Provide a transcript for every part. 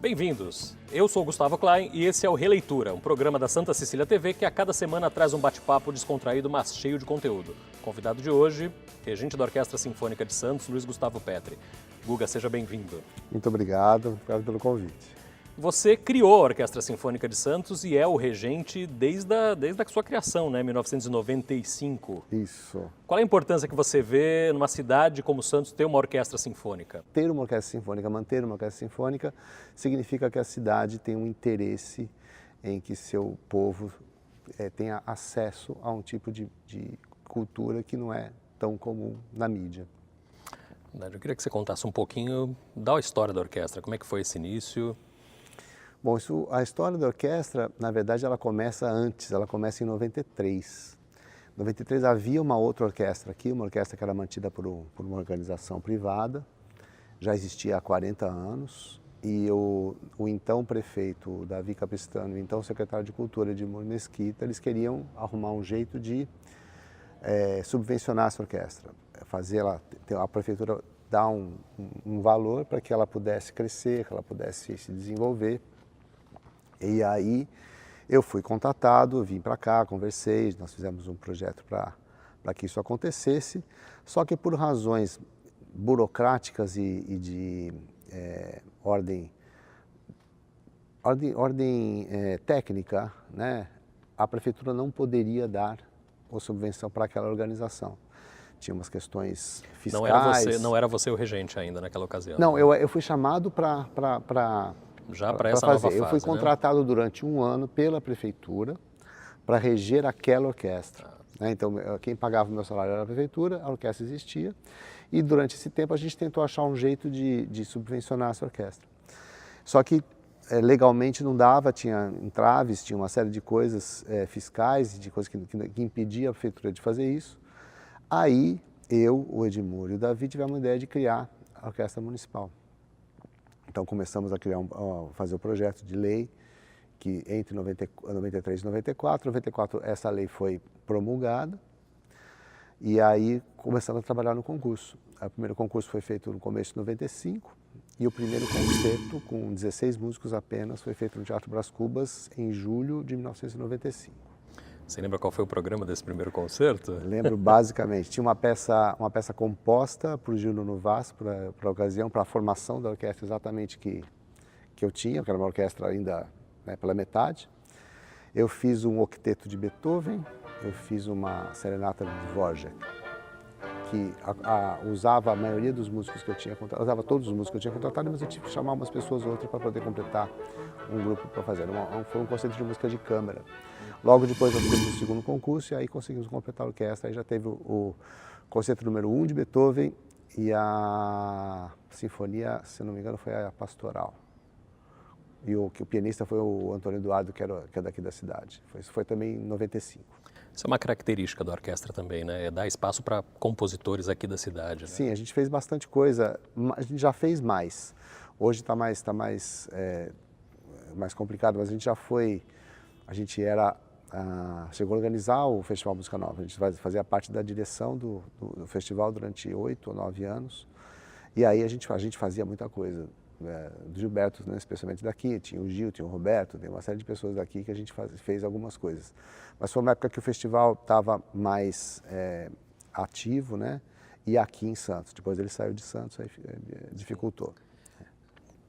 Bem-vindos! Eu sou Gustavo Klein e esse é o Releitura, um programa da Santa Cecília TV que a cada semana traz um bate-papo descontraído, mas cheio de conteúdo. O convidado de hoje, regente da Orquestra Sinfônica de Santos, Luiz Gustavo Petri. Guga, seja bem-vindo. Muito obrigado pelo convite. Você criou a Orquestra Sinfônica de Santos e é o regente desde a sua criação, né, 1995. Isso. Qual a importância que você vê numa cidade como Santos ter uma orquestra sinfônica? Ter uma orquestra sinfônica, manter uma orquestra sinfônica, significa que a cidade tem um interesse em que seu povo tenha acesso a um tipo de cultura que não é tão comum na mídia. Eu queria que você contasse um pouquinho da história da orquestra, como é que foi esse início? Bom, a história da orquestra, na verdade, ela começa antes, ela começa em 93. Em 93 havia uma outra orquestra aqui, uma orquestra que era mantida por uma organização privada, já existia há 40 anos, e o então prefeito Davi Capistrano, o então secretário de Cultura Edmur Mesquita, eles queriam arrumar um jeito de subvencionar essa orquestra, a prefeitura dar um valor para que ela pudesse crescer, que ela pudesse se desenvolver. E aí eu fui contatado, vim para cá, conversei, nós fizemos um projeto para que isso acontecesse, só que por razões burocráticas e de ordem técnica, né, a prefeitura não poderia dar a subvenção para aquela organização. Tinha umas questões fiscais. Não era você o regente ainda naquela ocasião? Não, eu fui chamado para essa nova fase, eu fui contratado durante um ano pela prefeitura para reger aquela orquestra. Né? Então, quem pagava o meu salário era a prefeitura, a orquestra existia, e durante esse tempo a gente tentou achar um jeito de subvencionar essa orquestra. Só que legalmente não dava, tinha entraves, tinha uma série de coisas fiscais, de coisas que impediam a prefeitura de fazer isso. Aí eu, o Edmur e o Davi tivemos a ideia de criar a Orquestra Municipal. Então começamos a fazer o projeto de lei, que entre 93 e 94, essa lei foi promulgada, e aí começamos a trabalhar no concurso. O primeiro concurso foi feito no começo de 95, e o primeiro concerto, com 16 músicos apenas, foi feito no Teatro Brás Cubas em julho de 1995. Você lembra qual foi o programa desse primeiro concerto? Lembro basicamente. Tinha uma peça composta por Gil Nuno Vaz, para a ocasião, para a formação da orquestra exatamente que eu tinha, que era uma orquestra ainda pela metade. Eu fiz um octeto de Beethoven, eu fiz uma serenata de Dvorak, que usava a maioria dos músicos que eu tinha contratado, usava todos os músicos que eu tinha contratado, mas eu tive que chamar umas pessoas ou outras para poder completar um grupo para fazer. Foi um concerto de música de câmara. Logo depois nós fizemos o segundo concurso e aí conseguimos completar a orquestra. Aí já teve o concerto número 1 de Beethoven e a sinfonia, se não me engano, foi a Pastoral. E o pianista foi o Antônio Eduardo, que é daqui da cidade. Isso foi também em 95. Isso é uma característica da orquestra também, né? É dar espaço para compositores aqui da cidade. Né? Sim, a gente fez bastante coisa, a gente já fez mais. Hoje está mais complicado, mas a gente já foi, chegou a organizar o Festival Música Nova. A gente fazia parte da direção do festival durante 8 ou 9 anos. E aí a gente fazia muita coisa. Do Gilberto, né, especialmente daqui, tinha o Gil, tinha o Roberto, tem uma série de pessoas daqui que a gente fez algumas coisas. Mas foi uma época que o festival estava mais ativo, né, e aqui em Santos. Depois ele saiu de Santos, aí dificultou.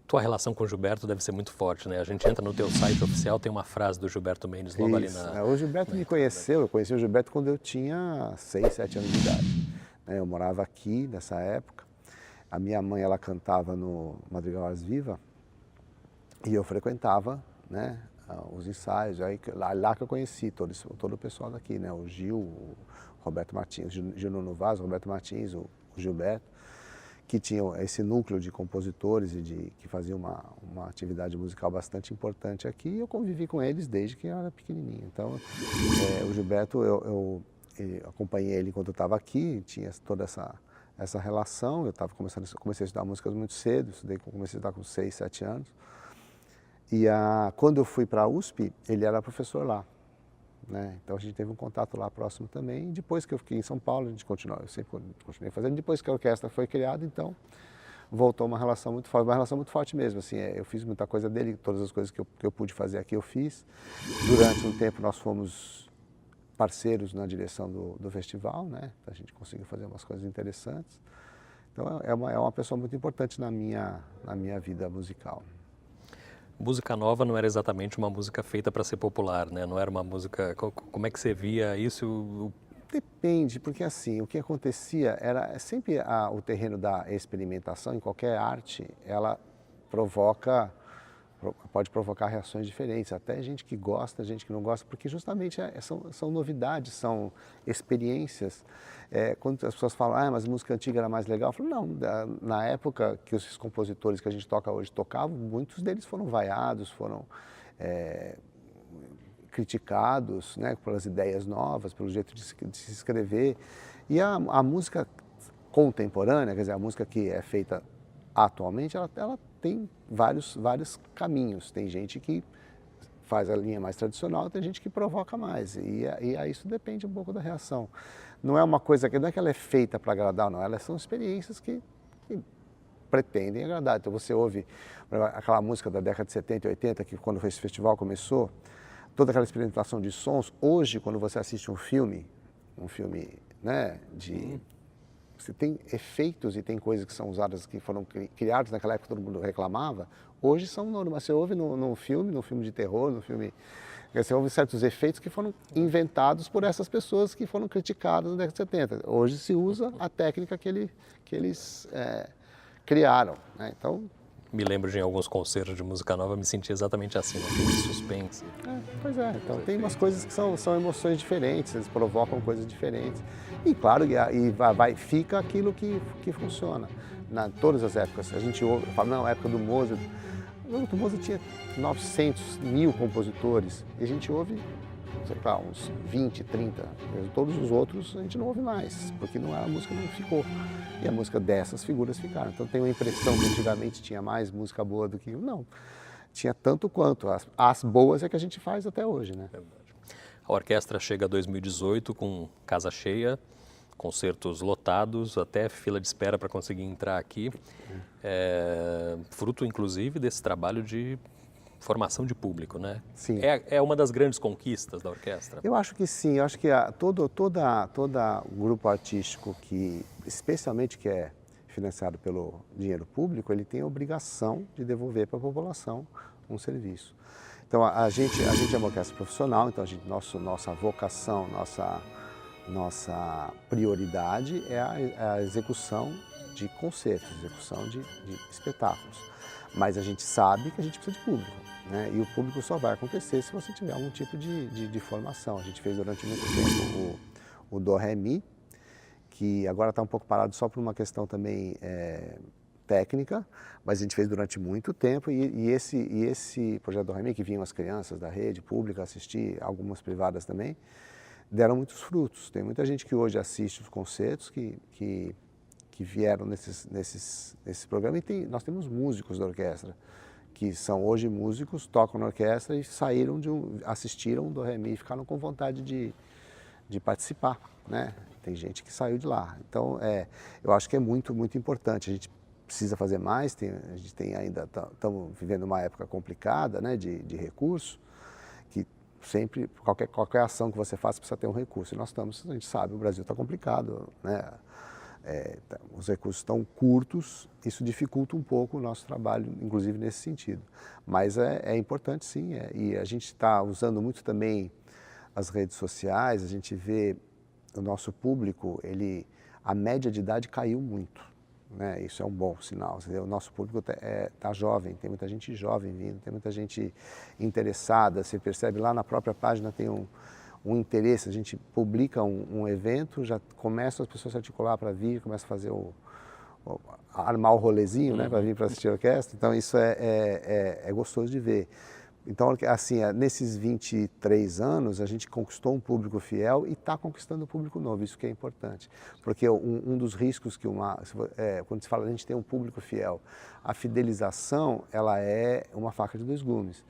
Tua relação com o Gilberto deve ser muito forte, né? A gente entra no teu site oficial, tem uma frase do Gilberto Mendes logo ali na... O Gilberto me conheceu, eu conheci o Gilberto quando eu tinha 6, 7 anos de idade. Eu morava aqui nessa época. A minha mãe, ela cantava no Madrigal Ars Viva e eu frequentava, né, os ensaios. Aí, lá que eu conheci todo o pessoal daqui, né, o Gil, o Roberto Martins, o Gil Nuno Vaz, o Roberto Martins, o Gilberto, que tinham esse núcleo de compositores e que faziam uma atividade musical bastante importante aqui. E eu convivi com eles desde que eu era pequenininho. Então, o Gilberto, eu acompanhei ele enquanto eu estava aqui, tinha toda essa relação. Eu comecei a estudar músicas muito cedo, comecei a estudar com 6, 7 anos. E quando eu fui para a USP, ele era professor lá. Né? Então a gente teve um contato lá próximo também. E depois que eu fiquei em São Paulo, eu sempre continuei fazendo. Depois que a orquestra foi criada, então voltou uma relação muito forte mesmo, assim, eu fiz muita coisa dele, todas as coisas que eu pude fazer aqui eu fiz. Durante um tempo nós fomos parceiros na direção do festival, né? A gente conseguiu fazer umas coisas interessantes. Então é uma pessoa muito importante na minha vida musical. Música nova não era exatamente uma música feita para ser popular, né? Não era uma música... Como é que você via isso? Depende, porque assim, o que acontecia era sempre o terreno da experimentação em qualquer arte, ela pode provocar reações diferentes, até gente que gosta, gente que não gosta, porque justamente são novidades, são experiências. Quando as pessoas falam, mas a música antiga era mais legal, eu falo, não, na época que os compositores que a gente toca hoje tocavam, muitos deles foram vaiados, foram criticados, né, pelas ideias novas, pelo jeito de se escrever. E a música contemporânea, quer dizer, a música que é feita atualmente, ela tem vários caminhos. Tem gente que faz a linha mais tradicional, tem gente que provoca mais. E aí isso depende um pouco da reação. Não é uma coisa não é que ela é feita para agradar, não. Elas são experiências que pretendem agradar. Então você ouve aquela música da década de 70 e 80, que quando esse festival começou, toda aquela experimentação de sons. Hoje, quando você assiste um filme, né, você tem efeitos e tem coisas que são usadas, que foram criadas naquela época, todo mundo reclamava, hoje são normais. Você ouve num filme de terror, você ouve certos efeitos que foram inventados por essas pessoas que foram criticadas na década de 70. Hoje se usa a técnica que eles criaram, né? Então, Me lembro de em alguns concertos de música nova, me senti exatamente assim, um filme de suspense. Pois é, então tem umas coisas que são emoções diferentes, eles provocam coisas diferentes. E claro, fica aquilo que funciona. Todas as épocas, a gente ouve, fala, não, a época do Mozart. O Mozart tinha 900 mil compositores, e a gente ouve, sei lá, uns 20, 30. Todos os outros a gente não ouve mais, porque a música não ficou. E a música dessas figuras ficaram. Então tem uma impressão que antigamente tinha mais música boa do que... Não, tinha tanto quanto. As boas é que a gente faz até hoje, né? Verdade. A orquestra chega a 2018 com casa cheia, concertos lotados, até fila de espera para conseguir entrar aqui. Fruto, inclusive, desse trabalho de formação de público, né? Sim. É uma das grandes conquistas da orquestra? Eu acho que sim. Eu acho que todo grupo artístico especialmente que é financiado pelo dinheiro público, ele tem a obrigação de devolver para a população um serviço. Então, a gente é uma orquestra profissional, então nossa vocação, nossa prioridade é a execução de concertos, execução de espetáculos. Mas a gente sabe que a gente precisa de público, né? E o público só vai acontecer se você tiver algum tipo de formação. A gente fez durante muito tempo o Do Ré Mi, que agora está um pouco parado só por uma questão também técnica, mas a gente fez durante muito tempo. E esse projeto Do Ré Mi, que vinham as crianças da rede pública assistir, algumas privadas também, deram muitos frutos. Tem muita gente que hoje assiste os concertos que vieram nesse programa, e nós temos músicos da orquestra que são hoje músicos, tocam na orquestra e assistiram do Ré Mi e ficaram com vontade de participar, né? Tem gente que saiu de lá. Então, eu acho que é muito, muito importante. A gente precisa fazer mais, a gente tem ainda, estamos vivendo uma época complicada, né, de recurso, que sempre, qualquer ação que você faça precisa ter um recurso. E a gente sabe, o Brasil está complicado, né? Os recursos estão curtos, isso dificulta um pouco o nosso trabalho, inclusive nesse sentido. Mas é importante, sim, e a gente está usando muito também as redes sociais. A gente vê o nosso público, a média de idade caiu muito, né? Isso é um bom sinal. O nosso público está jovem, tem muita gente jovem vindo, tem muita gente interessada. Você percebe lá na própria página, tem um interesse. A gente publica um evento, já começam as pessoas a se articular para vir, começa a fazer armar o rolezinho, né, para vir para assistir a orquestra. Então isso é gostoso de ver. Então, assim, nesses 23 anos, a gente conquistou um público fiel e está conquistando um público novo, isso que é importante. Porque um dos riscos quando se fala a gente tem um público fiel, a fidelização, ela é uma faca de dois gumes.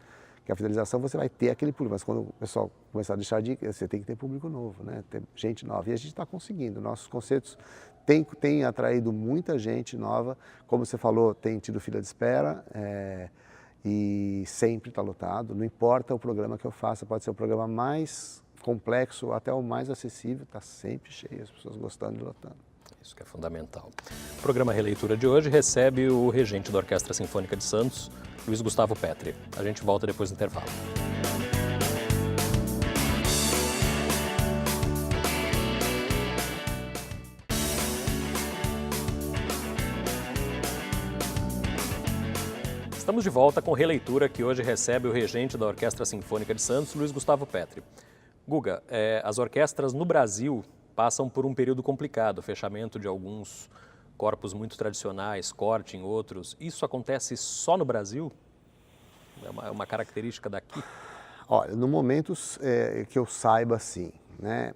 Que a fidelização você vai ter aquele público, mas quando o pessoal começar a deixar de ir, você tem que ter público novo, né? Ter gente nova. E a gente está conseguindo. Nossos concertos tem atraído muita gente nova, como você falou, tem tido fila de espera, e sempre está lotado, não importa o programa que eu faça, pode ser o programa mais complexo até o mais acessível, está sempre cheio, as pessoas gostando e lotando. Isso que é fundamental. O programa Releitura de hoje recebe o regente da Orquestra Sinfônica de Santos, Luiz Gustavo Petri. A gente volta depois do intervalo. Estamos de volta com Releitura, que hoje recebe o regente da Orquestra Sinfônica de Santos, Luiz Gustavo Petri. Guga, as orquestras no Brasil passam por um período complicado, fechamento de alguns corpos muito tradicionais, corte em outros. Isso acontece só no Brasil? É uma característica daqui? Olha, no momento que eu saiba, sim, né?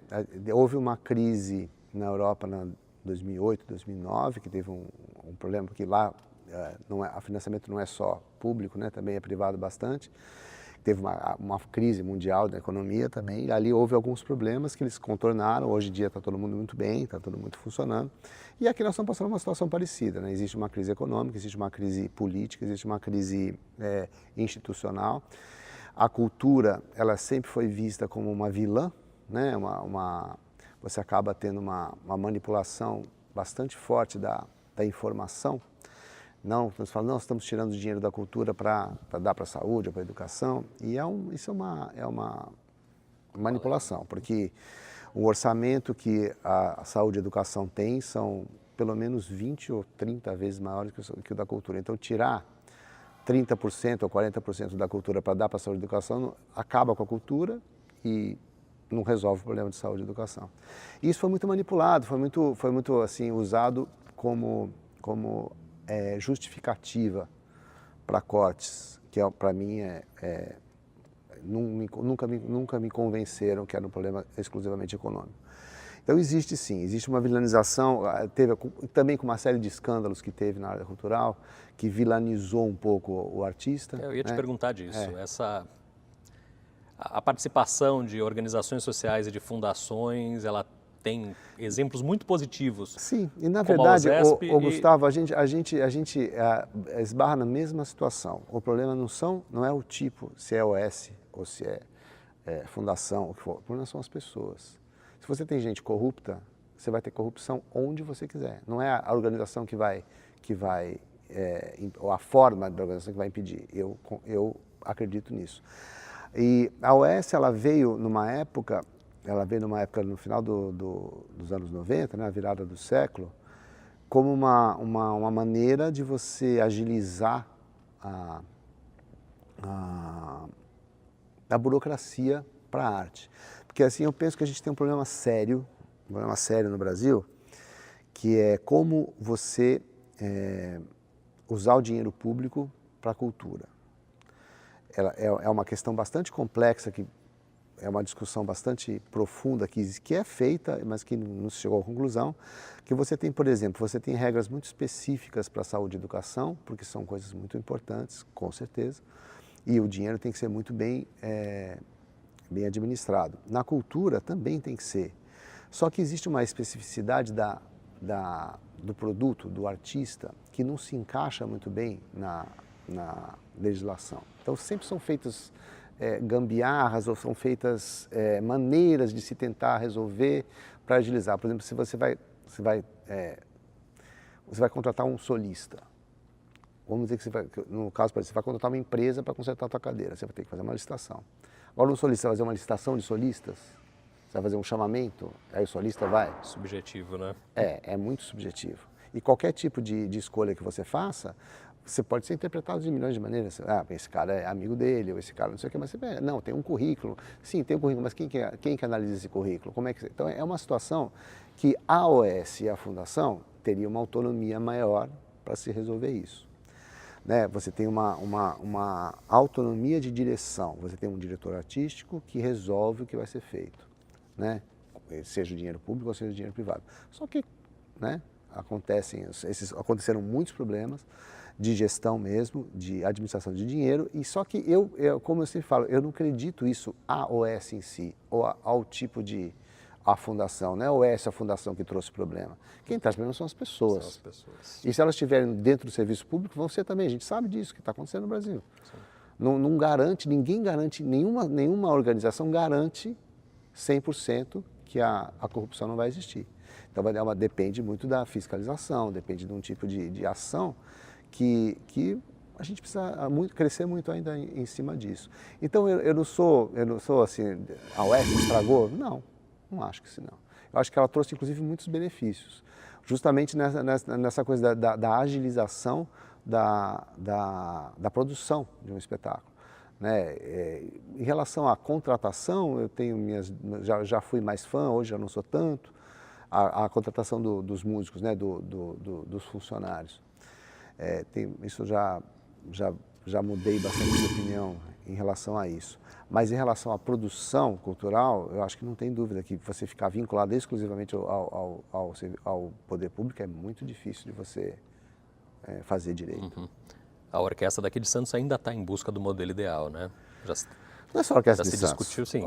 Houve uma crise na Europa em 2008, 2009, que teve um problema, porque lá o financiamento não é só público, né? Também é privado bastante. Teve uma crise mundial da economia também, e ali houve alguns problemas que eles contornaram. Hoje em dia está todo mundo muito bem, está todo mundo funcionando. E aqui nós estamos passando uma situação parecida, né? Existe uma crise econômica, existe uma crise política, existe uma crise institucional. A cultura, ela sempre foi vista como uma vilã, né? Você acaba tendo uma manipulação bastante forte da informação. Não, nós falamos, não, estamos tirando dinheiro da cultura para dar para a saúde ou para a educação. E isso é uma manipulação, porque o orçamento que a saúde e a educação têm são pelo menos 20 ou 30 vezes maiores que o da cultura. Então, tirar 30% ou 40% da cultura para dar para a saúde e educação acaba com a cultura e não resolve o problema de saúde e educação. Isso foi muito manipulado, foi muito assim, usado como justificativa para cortes, que para mim nunca me convenceram que era um problema exclusivamente econômico. Então existe sim, existe uma vilanização, teve também com uma série de escândalos que teve na área cultural, que vilanizou um pouco o artista. Eu ia te perguntar disso, a participação de organizações sociais e de fundações, ela tem exemplos muito positivos. Sim, e na verdade, Gustavo, a gente esbarra na mesma situação. O problema não é o tipo, se é OS ou se é fundação, o que for. O problema são as pessoas. Se você tem gente corrupta, você vai ter corrupção onde você quiser. Não é a organização que vai ou a forma da organização que vai impedir. Eu acredito nisso. E a OS, ela veio numa época no final dos anos 90, né, a virada do século, como uma maneira de você agilizar a burocracia para a arte. Porque assim, eu penso que a gente tem um problema sério no Brasil, que é como você usar o dinheiro público para a cultura. É uma questão bastante complexa, que é uma discussão bastante profunda que é feita, mas que não se chegou à conclusão, que você tem, por exemplo, você tem regras muito específicas para a saúde e educação, porque são coisas muito importantes, com certeza, e o dinheiro tem que ser muito bem administrado. Na cultura também tem que ser, só que existe uma especificidade do produto, do artista, que não se encaixa muito bem na legislação. Então sempre são feitas gambiarras ou são feitas maneiras de se tentar resolver para agilizar. Por exemplo, se você vai contratar um solista, vamos dizer que no caso, você vai contratar uma empresa para consertar a tua cadeira, você vai ter que fazer uma licitação. Agora um solista vai fazer uma licitação de solistas, você vai fazer um chamamento, aí o solista vai. Subjetivo, né? É muito subjetivo. E qualquer tipo de escolha que você faça, você pode ser interpretado de milhões de maneiras. Esse cara é amigo dele, ou esse cara não sei o que, mas você não, tem um currículo. Sim, tem um currículo, mas quem que analisa esse currículo? Então é uma situação que a OS e a Fundação teriam uma autonomia maior para se resolver isso. Né? Você tem uma autonomia de direção, você tem um diretor artístico que resolve o que vai ser feito, né? Seja o dinheiro público ou seja o dinheiro privado. Só que, né, aconteceram muitos problemas de gestão mesmo, de administração de dinheiro, e só que como eu sempre falo, eu não acredito isso à OS em si, ou ao tipo de a fundação, não é a OS a fundação que trouxe problema. Quem traz problema são as pessoas. São as pessoas. E se elas estiverem dentro do serviço público, vão ser também. A gente sabe disso que está acontecendo no Brasil. Não garante, ninguém garante, nenhuma organização garante 100% que a corrupção não vai existir. Então depende muito da fiscalização, depende de um tipo de ação que a gente precisa crescer muito ainda em cima disso. Então eu não sou assim, a UES estragou? Não acho que sim, não. Eu acho que ela trouxe inclusive muitos benefícios, justamente nessa coisa da agilização da produção de um espetáculo. Né? Em relação à contratação, eu tenho já fui mais fã, hoje já não sou tanto, a contratação dos músicos, né? Dos funcionários. Isso já mudei bastante de opinião em relação a isso. Mas em relação à produção cultural, eu acho que não tem dúvida que você ficar vinculado exclusivamente ao poder público é muito difícil de você fazer direito. Uhum. A orquestra daqui de Santos ainda está em busca do modelo ideal, né? Não é só a orquestra de Santos. Discutiu, sim.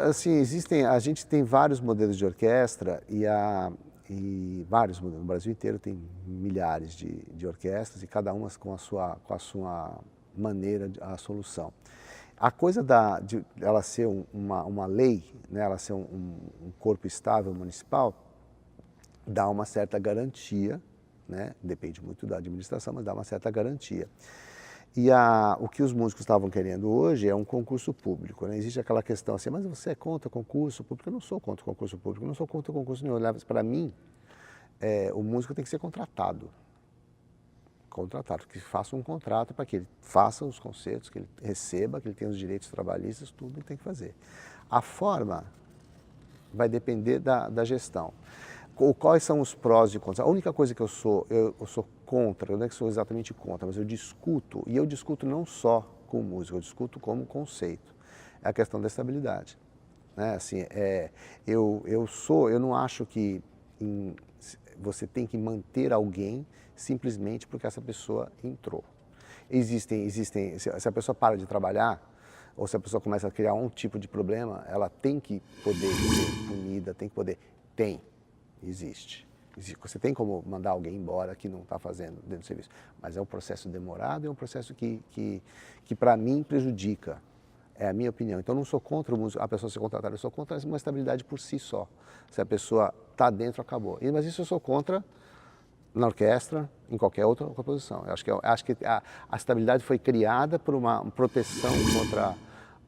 Assim, a gente tem vários modelos de orquestra e vários modelos. No Brasil inteiro tem milhares de orquestras e cada uma com a sua maneira, a solução. A coisa de ela ser uma lei, né, ela ser um corpo estável municipal, dá uma certa garantia, né? Depende muito da administração, mas dá uma certa garantia. E o que os músicos estavam querendo hoje é um concurso público. Né? Existe aquela questão assim, mas você é contra concurso público? Eu não sou contra concurso público, eu não sou contra concurso nenhum. Para mim, o músico tem que ser contratado, que faça um contrato para que ele faça os concertos, que ele receba, que ele tenha os direitos trabalhistas, tudo ele tem que fazer. A forma vai depender da gestão. Quais são os prós e contras? A única coisa que eu sou contra, não é que sou exatamente contra, mas eu discuto, e eu discuto não só com o músico, eu discuto como conceito, é a questão da estabilidade. Né? Assim, eu não acho que você tem que manter alguém simplesmente porque essa pessoa entrou. Se a pessoa para de trabalhar, ou se a pessoa começa a criar um tipo de problema, ela tem que poder ser punida, existe. Você tem como mandar alguém embora que não está fazendo dentro do serviço, mas é um processo demorado, é um processo que para mim prejudica, é a minha opinião. Então eu não sou contra a pessoa ser contratada, eu sou contra uma estabilidade por si só. Se a pessoa está dentro, acabou. Mas isso eu sou contra na orquestra, em qualquer outra composição. Eu acho que a estabilidade foi criada por uma proteção contra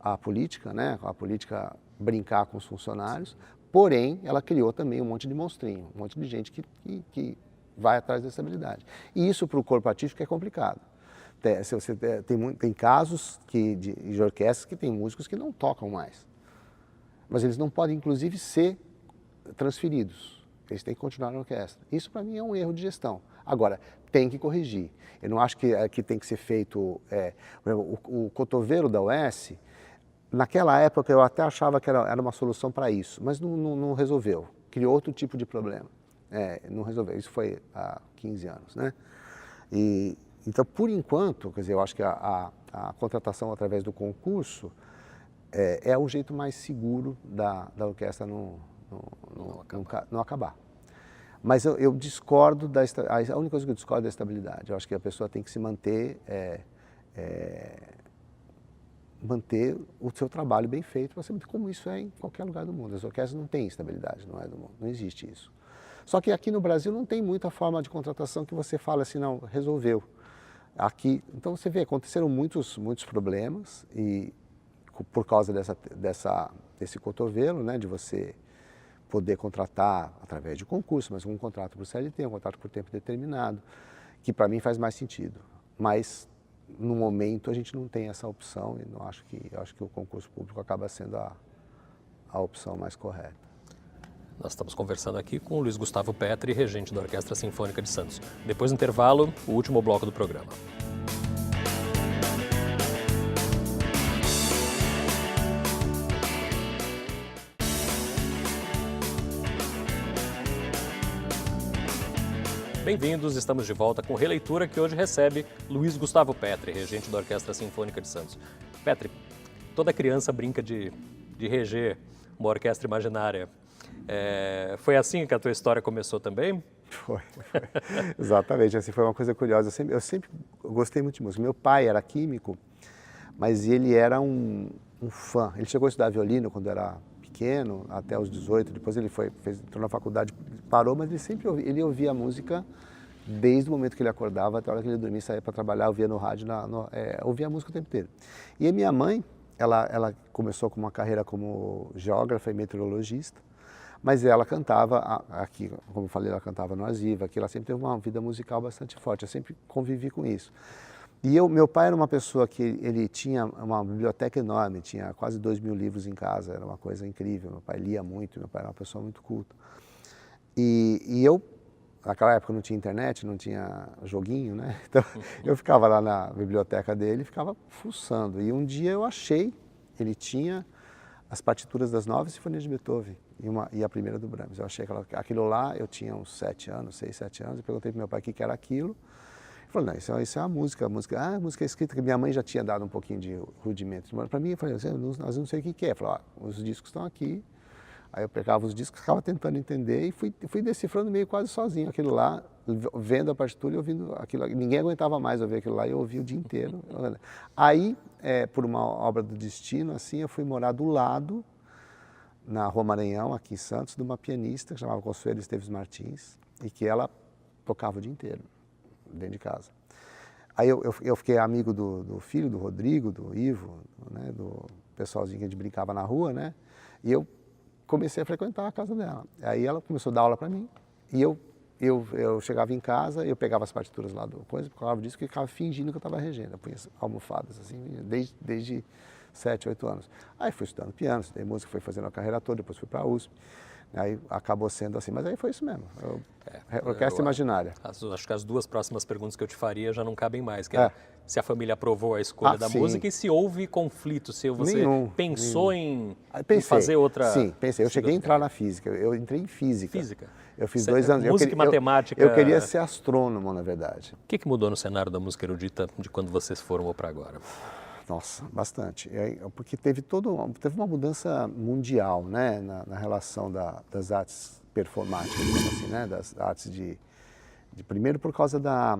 a política, né? A política brincar com os funcionários. Porém, ela criou também um monte de monstrinho, um monte de gente que vai atrás da estabilidade. E isso para o corpo artístico é complicado. Tem casos de orquestras que tem músicos que não tocam mais. Mas eles não podem, inclusive, ser transferidos. Eles têm que continuar na orquestra. Isso, para mim, é um erro de gestão. Agora, tem que corrigir. Eu não acho que tem que ser feito... o cotovelo da UES... Naquela época eu até achava que era uma solução para isso, mas não resolveu. Criou outro tipo de problema. Não resolveu. Isso foi há 15 anos, né? Então, por enquanto, quer dizer, eu acho que a contratação através do concurso é o jeito mais seguro da orquestra não acabar. Mas eu discordo a única coisa que eu discordo é da estabilidade. Eu acho que a pessoa tem que se manter o seu trabalho bem feito, como isso é em qualquer lugar do mundo. As orquestras não têm estabilidade, não é do mundo, não existe isso. Só que aqui no Brasil não tem muita forma de contratação que você fala assim, não, resolveu. Então você vê, aconteceram muitos problemas e por causa desse cotovelo, né, de você poder contratar através de concurso, mas um contrato por CLT, um contrato por tempo determinado, que para mim faz mais sentido. Mas no momento a gente não tem essa opção e eu acho que o concurso público acaba sendo a opção mais correta. Nós estamos conversando aqui com o Luiz Gustavo Petri, regente da Orquestra Sinfônica de Santos. Depois do intervalo, o último bloco do programa. Bem-vindos, estamos de volta com Releitura, que hoje recebe Luiz Gustavo Petri, regente da Orquestra Sinfônica de Santos. Petri, toda criança brinca de reger uma orquestra imaginária. Foi assim que a tua história começou também? Foi. Exatamente, assim, foi uma coisa curiosa. Eu sempre gostei muito de música. Meu pai era químico, mas ele era um fã. Ele chegou a estudar violino quando era pequeno, até os 18, depois ele entrou na faculdade, parou, mas ele ouvia música desde o momento que ele acordava até a hora que ele dormia, saía para trabalhar, ouvia no rádio, ouvia música o tempo inteiro. E a minha mãe, ela começou com uma carreira como geógrafa e meteorologista, mas ela cantava aqui, como eu falei, ela cantava no Aziva, aqui ela sempre teve uma vida musical bastante forte, eu sempre convivi com isso. E meu pai era uma pessoa que ele tinha uma biblioteca enorme, tinha quase 2.000 livros em casa, era uma coisa incrível, meu pai lia muito, meu pai era uma pessoa muito culta. E eu, naquela época não tinha internet, não tinha joguinho, né? Então eu ficava lá na biblioteca dele e ficava fuçando. E um dia eu achei, ele tinha as partituras das 9 sinfonias de Beethoven e a primeira do Brahms. Eu achei aquilo lá, eu tinha uns 6, 7 anos, eu perguntei para meu pai o que era aquilo. Ele falou, não, isso é a música música escrita, que minha mãe já tinha dado um pouquinho de rudimentos. Mas para mim, eu falei, nós não sei o que é. Ele falou, os discos estão aqui. Aí eu pegava os discos, ficava tentando entender e fui decifrando meio quase sozinho aquilo lá, vendo a partitura e ouvindo aquilo. Ninguém aguentava mais ouvir aquilo lá e eu ouvi o dia inteiro. Aí, por uma obra do destino, assim, eu fui morar do lado, na Rua Maranhão, aqui em Santos, de uma pianista que chamava Consuelo Esteves Martins e que ela tocava o dia inteiro, dentro de casa. Aí eu fiquei amigo do filho, do Rodrigo, do Ivo, né, do pessoalzinho que a gente brincava na rua, né? E eu comecei a frequentar a casa dela. Aí ela começou a dar aula para mim e eu chegava em casa, eu pegava as partituras lá do coisa, colocava disco e ficava fingindo que eu estava regendo. Eu punha almofadas assim, desde 7, 8 anos. Aí fui estudando piano, estudei música, fui fazendo a carreira toda, depois fui para a USP. Aí acabou sendo assim, mas aí foi isso mesmo. Orquestra Imaginária. Acho que as duas próximas perguntas que eu te faria já não cabem mais, que é se a família aprovou a escolha da música e se houve conflito, se você pensou em fazer outra... Sim, pensei. Eu cheguei a entrar na física, eu entrei em física. Física? Eu fiz 2 anos. Música e matemática... Eu queria ser astrônomo, na verdade. O que mudou no cenário da música erudita de quando você se formou para agora? Nossa, bastante. Porque teve uma mudança mundial, né, na relação das artes performáticas, assim, né, das artes primeiro por causa da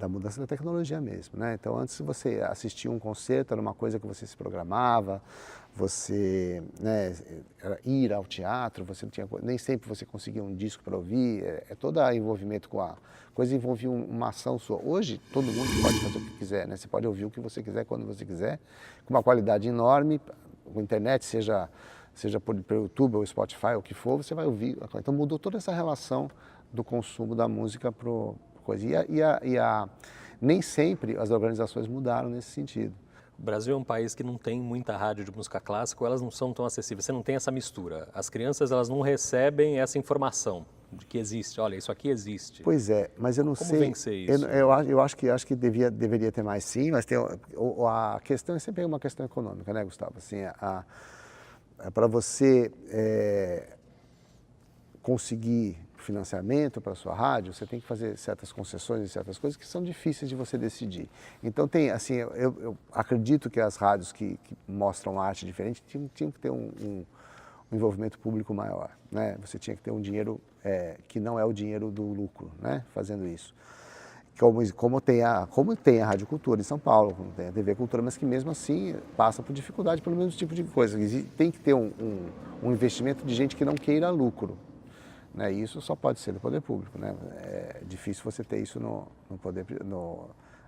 mudança da tecnologia mesmo, né? Então antes você assistia um concerto, era uma coisa que você se programava, você, né, ir ao teatro, você não tinha, nem sempre você conseguia um disco para ouvir, todo envolvimento com a coisa envolvia uma ação sua. Hoje todo mundo pode fazer o que quiser, né? Você pode ouvir o que você quiser, quando você quiser, com uma qualidade enorme, com internet, seja por YouTube ou Spotify, ou o que for, você vai ouvir. Então mudou toda essa relação do consumo da música para coisa. Nem sempre as organizações mudaram nesse sentido. O Brasil é um país que não tem muita rádio de música clássica, elas não são tão acessíveis, você não tem essa mistura. As crianças, elas não recebem essa informação de que existe, olha, isso aqui existe. Pois é, mas eu não sei... Como vencer isso? Eu acho que deveria ter mais sim, mas a questão é sempre uma questão econômica, né, Gustavo? Assim, para você conseguir financiamento para a sua rádio, você tem que fazer certas concessões e certas coisas que são difíceis de você decidir. Então tem, assim, eu acredito que as rádios que mostram arte diferente tinham que ter um envolvimento público maior, né? Você tinha que ter um dinheiro que não é o dinheiro do lucro, né? Fazendo isso. Como tem a Rádio Cultura em São Paulo, como tem a TV Cultura, mas que mesmo assim passa por dificuldade pelo mesmo tipo de coisa. Tem que ter um investimento de gente que não queira lucro. Né? E isso só pode ser do poder público. Né? É difícil você ter isso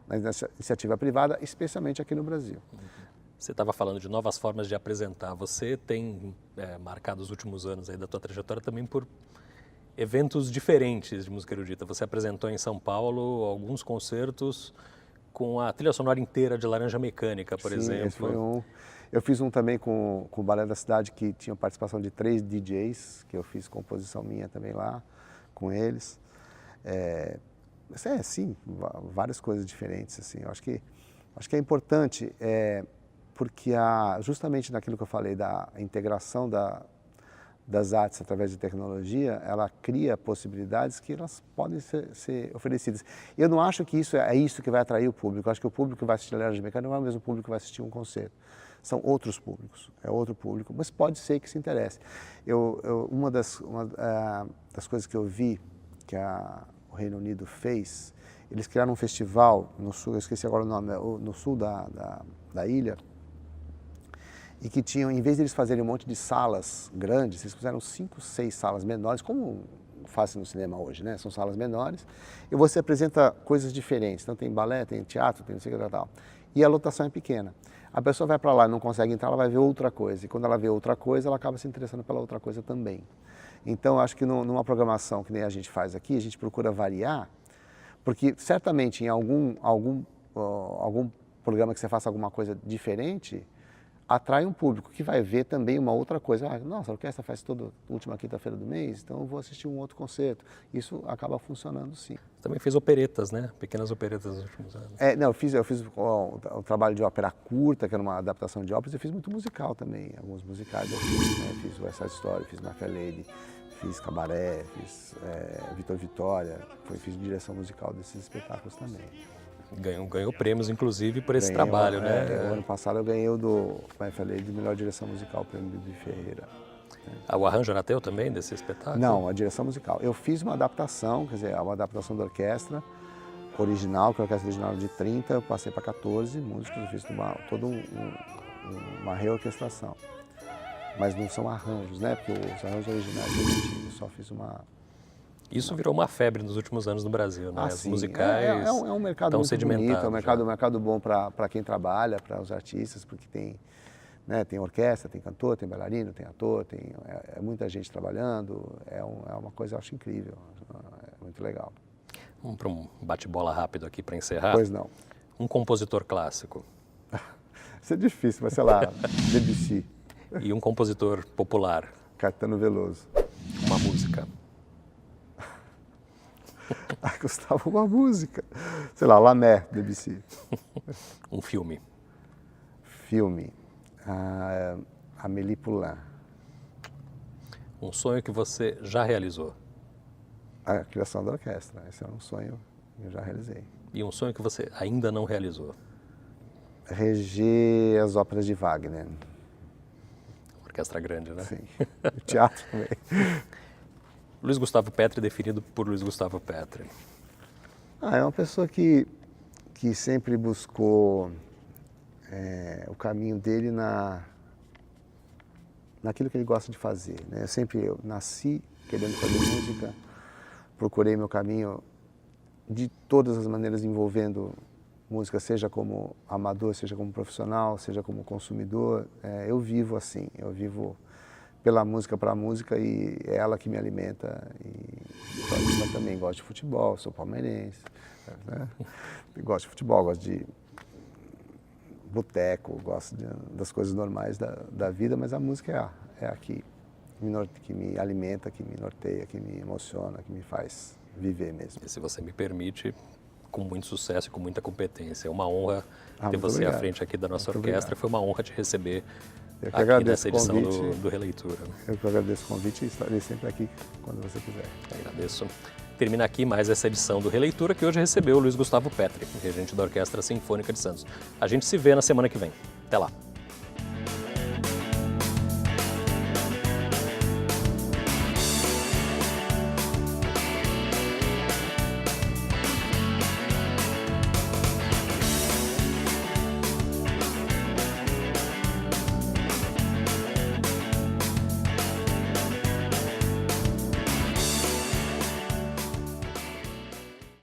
na iniciativa privada, especialmente aqui no Brasil. Você estava falando de novas formas de apresentar. Você tem marcado os últimos anos aí da tua trajetória também por eventos diferentes de música erudita. Você apresentou em São Paulo alguns concertos com a trilha sonora inteira de Laranja Mecânica, por exemplo. Esse foi um. Eu fiz um também com o Balé da Cidade, que tinha participação de 3 DJs, que eu fiz composição minha também lá, com eles. Sim, várias coisas diferentes, assim. Eu acho que é importante, porque justamente naquilo que eu falei, da integração das artes através de tecnologia, ela cria possibilidades que elas podem ser oferecidas. Eu não acho que isso é isso que vai atrair o público. Eu acho que o público que vai assistir a Laranja Mecânica não é o mesmo público que vai assistir um concerto. são outros públicos, é outro público, mas pode ser que se interesse. Uma das coisas que eu vi que o Reino Unido fez, eles criaram um festival no sul, eu esqueci agora o nome, no sul da ilha, e que tinham, em vez de eles fazerem um monte de salas grandes, eles fizeram 5, 6 salas menores, como faz no cinema hoje, né? São salas menores, e você apresenta coisas diferentes, então tem balé, tem teatro, tem não sei o que tal, e a lotação é pequena. A pessoa vai para lá e não consegue entrar, ela vai ver outra coisa, e quando ela vê outra coisa, ela acaba se interessando pela outra coisa também. Então, acho que numa programação que nem a gente faz aqui, a gente procura variar, porque certamente em algum programa que você faça alguma coisa diferente, atrai um público que vai ver também uma outra coisa. Ah, nossa, a orquestra faz toda última quinta-feira do mês, então eu vou assistir um outro concerto. Isso acaba funcionando, sim. Você também fez operetas, né? Pequenas operetas nos últimos anos. Não, eu fiz o trabalho de ópera curta, que era uma adaptação de óperas, eu fiz muito musical também, alguns musicais eu fiz, né? Fiz West Side Story, fiz My Fair Lady, fiz Cabaré, fiz Vitor Vitória, fiz direção musical desses espetáculos também. Ganhou prêmios, inclusive, por esse trabalho, né? O ano passado eu ganhei como eu falei, de melhor direção musical, o prêmio Bibi Ferreira. O arranjo era teu também, desse espetáculo? Não, a direção musical. Eu fiz uma adaptação, quer dizer, uma adaptação da orquestra original, que a orquestra original era de 30, eu passei para 14 músicos, eu fiz toda uma reorquestração. Mas não são arranjos, né? Porque os arranjos originais eu não tive, eu só fiz uma... Isso virou uma febre nos últimos anos no Brasil, né? As sim. musicais é um mercado muito bonito, é um já. mercado bom para quem trabalha, para os artistas, porque tem orquestra, tem cantor, tem bailarino, tem ator, tem muita gente trabalhando, é uma coisa, eu acho incrível, é muito legal. Vamos para um bate-bola rápido aqui para encerrar. Pois não. Um compositor clássico. Isso é difícil, mas sei lá, Debussy. E um compositor popular. Caetano Veloso. Uma música. Gustavo, uma música. Sei lá, La Mer, Debussy. Um filme. Filme. Amélie Poulain. Um sonho que você já realizou. A criação da orquestra. Esse era um sonho que eu já realizei. E um sonho que você ainda não realizou. Reger as óperas de Wagner. Orquestra grande, né? Sim. O teatro também. Luiz Gustavo Petri, definido por Luiz Gustavo Petri. É uma pessoa que sempre buscou o caminho dele naquilo que ele gosta de fazer, né? Eu nasci querendo fazer música, procurei meu caminho de todas as maneiras envolvendo música, seja como amador, seja como profissional, seja como consumidor. Eu vivo assim, eu vivo pela música, para a música, e é ela que me alimenta. Mas também gosto de futebol, sou palmeirense, né? Gosto de futebol, gosto de boteco, gosto das coisas normais da vida, mas a música é a que me alimenta, que me norteia, que me emociona, que me faz viver mesmo. E se você me permite, com muito sucesso e com muita competência. É uma honra ter você obrigado. à frente aqui da nossa Muito orquestra. obrigado. Foi uma honra te receber Eu que aqui agradeço nessa edição o convite. do Releitura. Eu que agradeço o convite e estarei sempre aqui quando você quiser. Agradeço. Termina aqui mais essa edição do Releitura, que hoje recebeu o Luiz Gustavo Petri, regente da Orquestra Sinfônica de Santos. A gente se vê na semana que vem. Até lá.